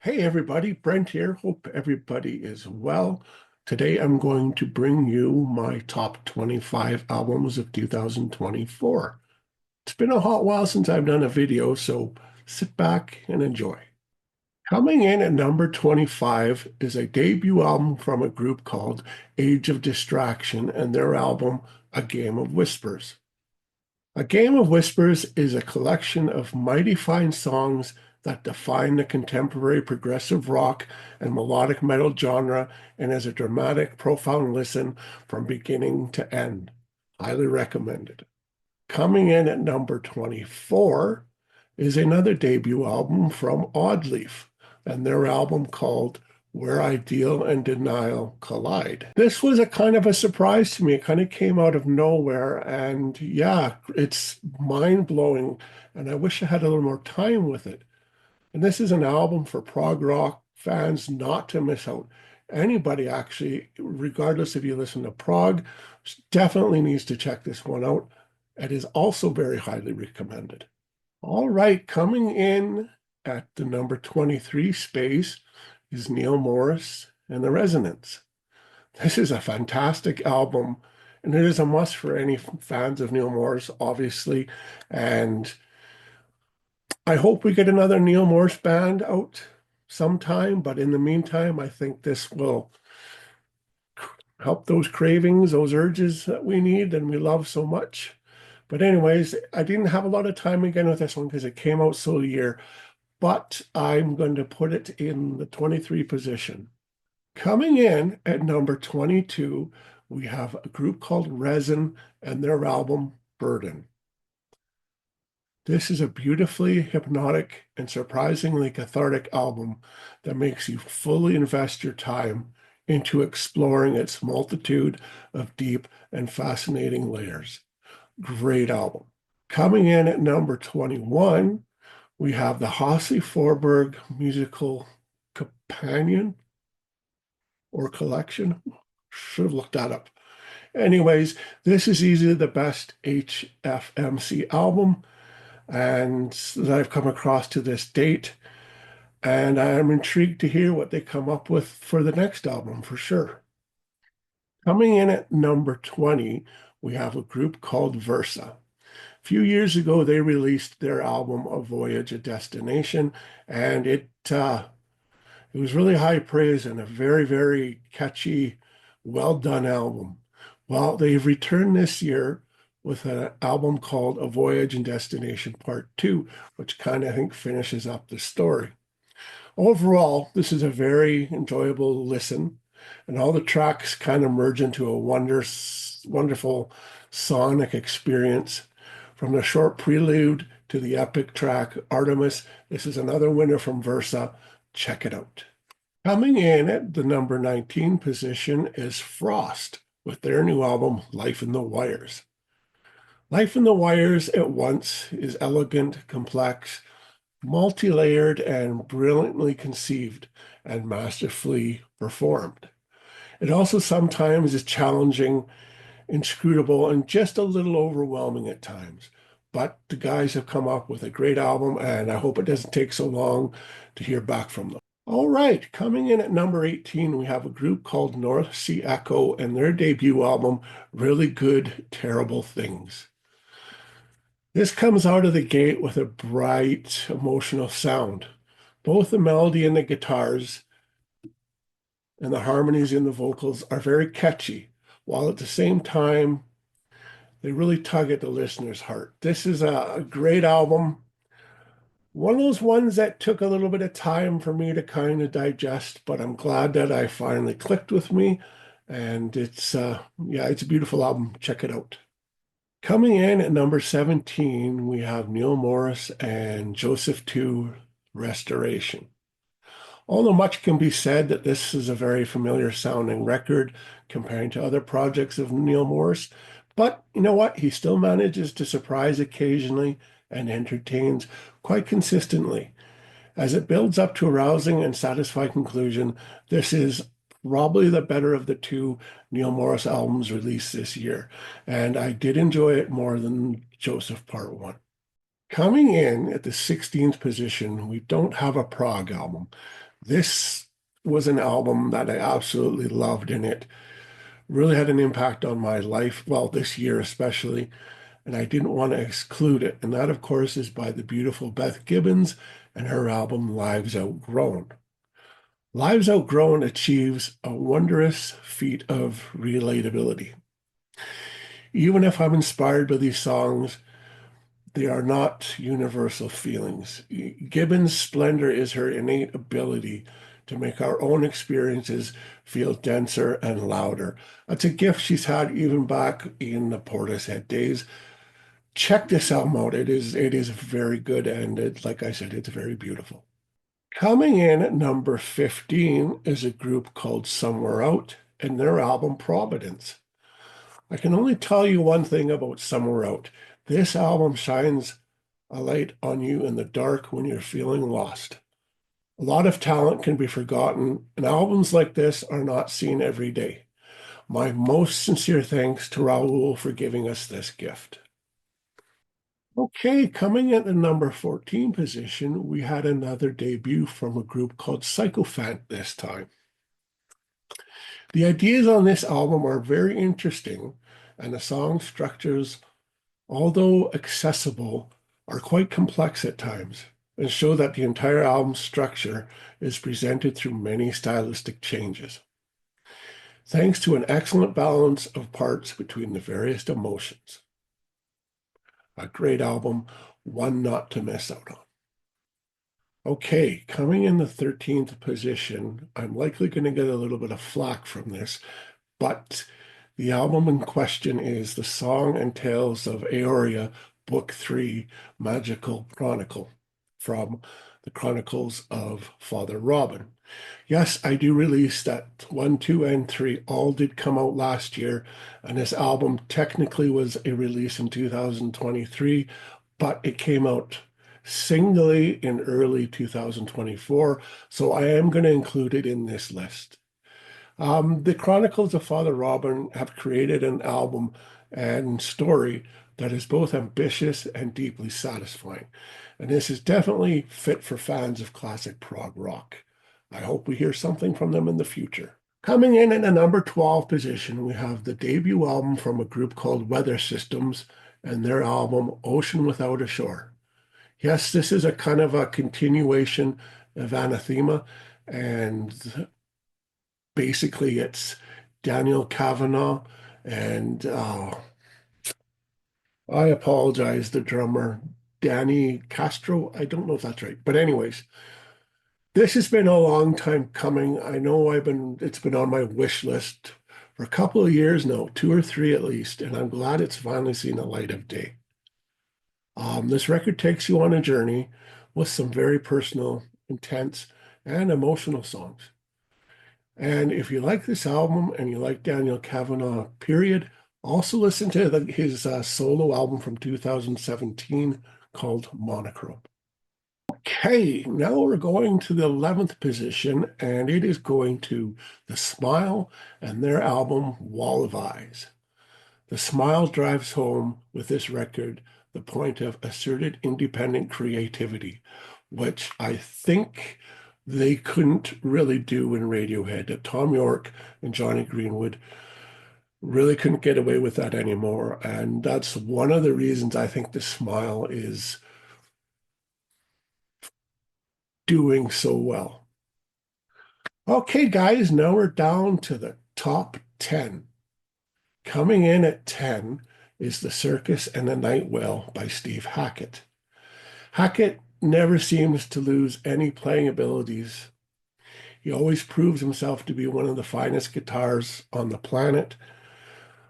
Hey everybody, Brent here. Hope everybody is well. Today I'm going to bring you my top 25 albums of 2024. It's been a hot while since I've done a video, so sit back and enjoy. Coming in at number 25 is a debut album from a group called Age of Distraction and their album A Game of Whispers. A Game of Whispers is a collection of mighty fine songs that define the contemporary progressive rock and melodic metal genre and is a dramatic, profound listen from beginning to end. Highly recommended. Coming in at number 24 is another debut album from Oddleaf and their album called Where Ideal and Denial Collide. This was a kind of a surprise to me. It kind of came out of nowhere, and yeah, it's mind-blowing, and I wish I had a little more time with it. And this is an album for prog rock fans not to miss out. Anybody actually, regardless if you listen to prog, definitely needs to check this one out. It is also very highly recommended. All right, coming in at the number 23 space is Neil Morris and the Resonance. This is a fantastic album, and it is a must for any fans of Neil Morris, obviously. And I hope we get another Neil Morris band out sometime, but in the meantime, I think this will help those cravings, those urges that we need and we love so much. But anyways, I didn't have a lot of time again with this one because it came out so year, but I'm going to put it in the 23 position. Coming in at number 22, we have a group called Resin and their album Burden. This is a beautifully hypnotic and surprisingly cathartic album that makes you fully invest your time into exploring its multitude of deep and fascinating layers. Great album. Coming in at number 21, we have the Hasse Forberg Musical Companion or Collection. Should have looked that up. Anyways, this is easily the best HFMC album and that I've come across to this date. And I'm intrigued to hear what they come up with for the next album for sure. Coming in at number 20, we have a group called Versa. A few years ago, they released their album A Voyage, a Destination, and it was really high praise and a very, very catchy, well done album. Well, they've returned this year with an album called A Voyage and Destination Part 2, which kind of, I think, finishes up the story. Overall, this is a very enjoyable listen, and all the tracks kind of merge into a wonderful sonic experience. From the short prelude to the epic track Artemis, this is another winner from Versa. Check it out. Coming in at the number 19 position is Frost with their new album, Life in the Wires. Life in the Wires at once is elegant, complex, multi-layered, and brilliantly conceived and masterfully performed. It also sometimes is challenging, inscrutable, and just a little overwhelming at times. But the guys have come up with a great album, and I hope it doesn't take so long to hear back from them. All right, coming in at number 18, we have a group called North Sea Echo and their debut album, Really Good, Terrible Things. This comes out of the gate with a bright, emotional sound. Both the melody and the guitars and the harmonies in the vocals are very catchy, while at the same time, they really tug at the listener's heart. This is a great album. One of those ones that took a little bit of time for me to kind of digest, but I'm glad that I finally clicked with me. And it's a beautiful album. Check it out. Coming in at number 17, we have Neil Morris and Joseph II Restoration. Although much can be said that this is a very familiar sounding record comparing to other projects of Neil Morris, but you know what? He still manages to surprise occasionally and entertains quite consistently. As it builds up to a rousing and satisfying conclusion, this is probably the better of the two Neil Morris albums released this year, and I did enjoy it more than Joseph Part 1. Coming in at the 16th position, we don't have a prog album. This was an album that I absolutely loved, and it really had an impact on my life, well, this year especially, and I didn't want to exclude it. And that, of course, is by the beautiful Beth Gibbons and her album Lives Outgrown. Lives Outgrown achieves a wondrous feat of relatability. Even if I'm inspired by these songs, they are not universal feelings. Gibbons' splendor is her innate ability to make our own experiences feel denser and louder. That's a gift she's had even back in the Portishead days. Check this album out. It is very good, and like I said, it's very beautiful. Coming in at number 15 is a group called Somewhere Out and their album Providence. I can only tell you one thing about Somewhere Out. This album shines a light on you in the dark when you're feeling lost. A lot of talent can be forgotten, and albums like this are not seen every day. My most sincere thanks to Raoul for giving us this gift. Okay, coming at the number 14 position, we had another debut from a group called Sycophant this time. The ideas on this album are very interesting, and the song structures, although accessible, are quite complex at times and show that the entire album's structure is presented through many stylistic changes, thanks to an excellent balance of parts between the various emotions. A great album, one not to miss out on. Okay, coming in the 13th position, I'm likely going to get a little bit of flack from this, but the album in question is The Song and Tales of Aoria, Book 3, Magical Chronicle, from the Chronicles of Father Robin. Yes, I do release that 1, 2, and 3 all did come out last year, and this album technically was a release in 2023, but it came out singly in early 2024, so I am going to include it in this list. The Chronicles of Father Robin have created an album and story that is both ambitious and deeply satisfying. And this is definitely fit for fans of classic prog rock. I hope we hear something from them in the future. Coming in at the number 12 position, we have the debut album from a group called Weather Systems and their album Ocean Without a Shore. Yes, this is a kind of a continuation of Anathema, and basically it's Daniel Kavanagh and I apologize, the drummer, Danny Castro. I don't know if that's right. But anyways, this has been a long time coming. I know it's been on my wish list for a couple of years now, 2 or 3 at least, and I'm glad it's finally seen the light of day. This record takes you on a journey with some very personal, intense, and emotional songs. And if you like this album and you like Daniel Kavanagh, period, also listen to his solo album from 2017 called Monochrome. Okay, now we're going to the 11th position, and it is going to The Smile and their album Wall of Eyes. The Smile drives home with this record the point of asserted independent creativity, which I think they couldn't really do in Radiohead. That Tom York and Johnny Greenwood really couldn't get away with that anymore. And that's one of the reasons I think The Smile is doing so well. Okay, guys, now we're down to the top 10. Coming in at 10 is The Circus and the Night Whale by Steve Hackett. Hackett never seems to lose any playing abilities. He always proves himself to be one of the finest guitars on the planet.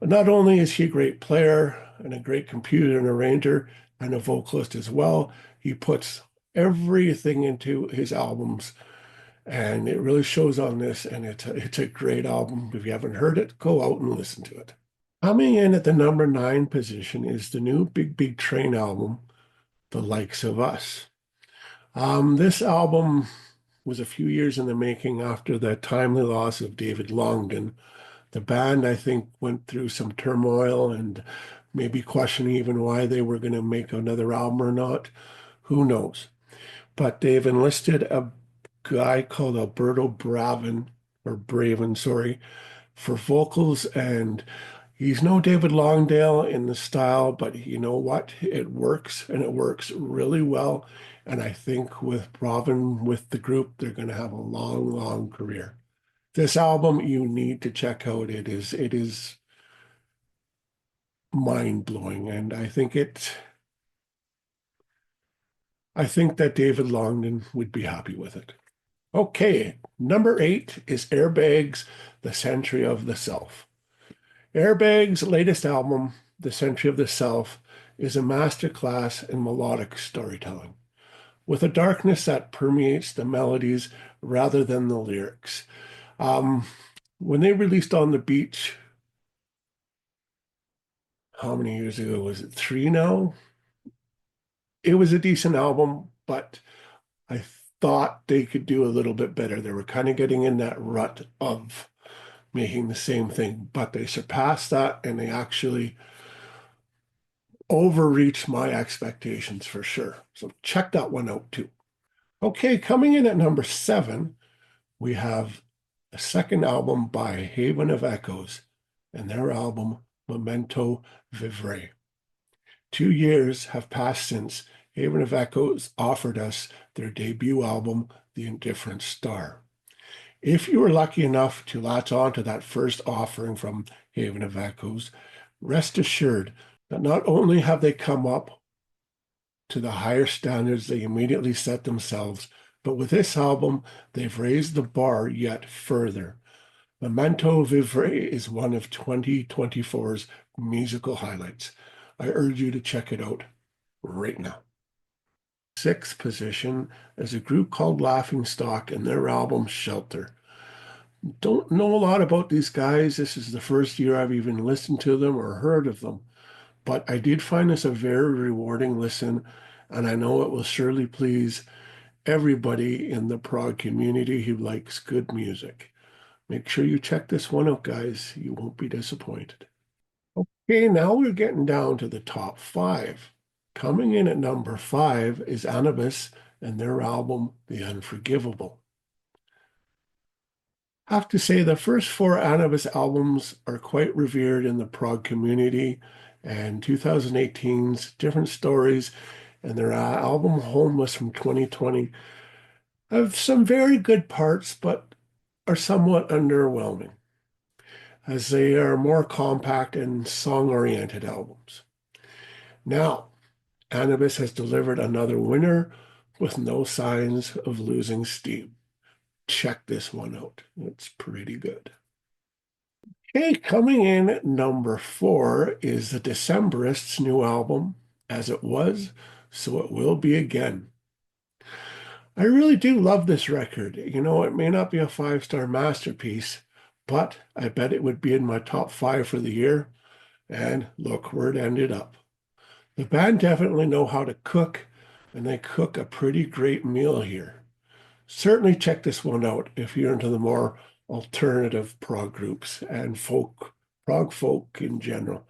But not only is he a great player and a great computer and arranger and a vocalist as well, he puts everything into his albums, and it really shows on this, and it's a great album. If you haven't heard it, go out and listen to it. Coming in at the number 9 position is the new Big Big Train album, The Likes of Us. This album was a few years in the making after the timely loss of David Longdon. The band, I think, went through some turmoil and maybe questioning even why they were going to make another album or not. Who knows? But they've enlisted a guy called Alberto Braven, sorry, for vocals, and he's no David Longdale in the style, but you know what? It works, and it works really well. And I think with Braven with the group, they're going to have a long, long career. This album you need to check out. It is mind blowing, and I think that David Longdon would be happy with it. Okay, number 8 is Airbag's The Century of the Self. Airbag's latest album, The Century of the Self, is a masterclass in melodic storytelling, with a darkness that permeates the melodies rather than the lyrics. Um, when they released On the Beach, how many years ago was it? 3 now? It was a decent album, but I thought they could do a little bit better. They were kind of getting in that rut of making the same thing, but they surpassed that and they actually overreached my expectations for sure. So check that one out too. Okay, coming in at number 7, we have the second album by Haven of Echoes and their album Memento Vivere. 2 years have passed since Haven of Echoes offered us their debut album, The Indifferent Star. If you were lucky enough to latch on to that first offering from Haven of Echoes, rest assured that not only have they come up to the higher standards they immediately set themselves, but with this album, they've raised the bar yet further. Memento Vivere is one of 2024's musical highlights. I urge you to check it out right now. Sixth position is a group called Laughing Stock and their album Shelter. Don't know a lot about these guys. This is the first year I've even listened to them or heard of them, but I did find this a very rewarding listen, and I know it will surely please everybody in the prog community who likes good music. Make sure you check this one out, guys. You won't be disappointed. Okay, now we're getting down to the top 5. Coming in at number 5 is Annabis and their album, The Unforgivable. I have to say the first 4 Annabis albums are quite revered in the prog community, and 2018's Different Stories and their album Homeless from 2020 have some very good parts, but are somewhat underwhelming, as they are more compact and song-oriented albums. Now, Annabis has delivered another winner with no signs of losing steam. Check this one out. It's pretty good. Okay, coming in at number 4 is the Decemberists' new album, As It Was, So It Will Be Again. I really do love this record. You know, it may not be a 5-star masterpiece, but I bet it would be in my top 5 for the year. And look where it ended up. The band definitely know how to cook, and they cook a pretty great meal here. Certainly check this one out if you're into the more alternative prog groups and prog folk in general.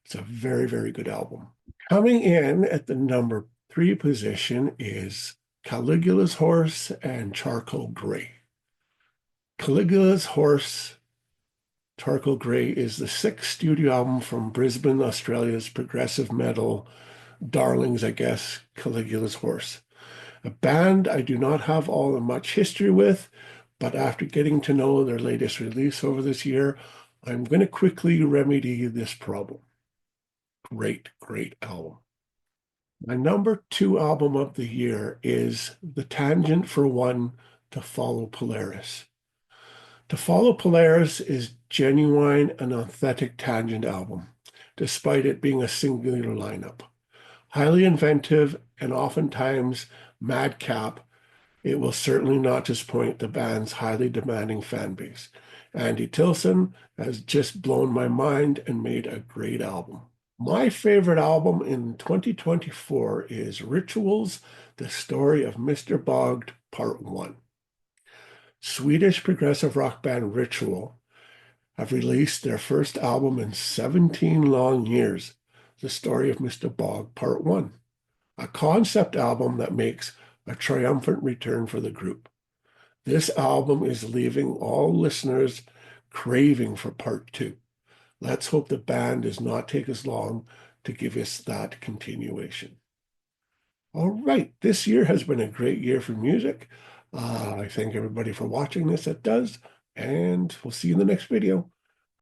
It's a very, very good album. Coming in at the number 3 position is Caligula's Horse and Charcoal Gray. Caligula's Horse, Charcoal Gray is the 6th studio album from Brisbane, Australia's progressive metal darlings, I guess, Caligula's Horse. A band I do not have all that much history with, but after getting to know their latest release over this year, I'm going to quickly remedy this problem. Great, great album. My number 2 album of the year is The Tangent for One to Follow Polaris. To Follow Polaris is genuine and authentic Tangent album, despite it being a singular lineup. Highly inventive and oftentimes madcap, it will certainly not disappoint the band's highly demanding fan base. Andy Tilson has just blown my mind and made a great album. My favorite album in 2024 is Rituals, The Story of Mr. Bogd, Part 1. Swedish progressive rock band Ritual have released their first album in 17 long years, The Story of Mr. Bogd, Part 1, a concept album that makes a triumphant return for the group. This album is leaving all listeners craving for part two. Let's hope the band does not take as long to give us that continuation. All right, this year has been a great year for music. I thank everybody for watching this that does, and we'll see you in the next video.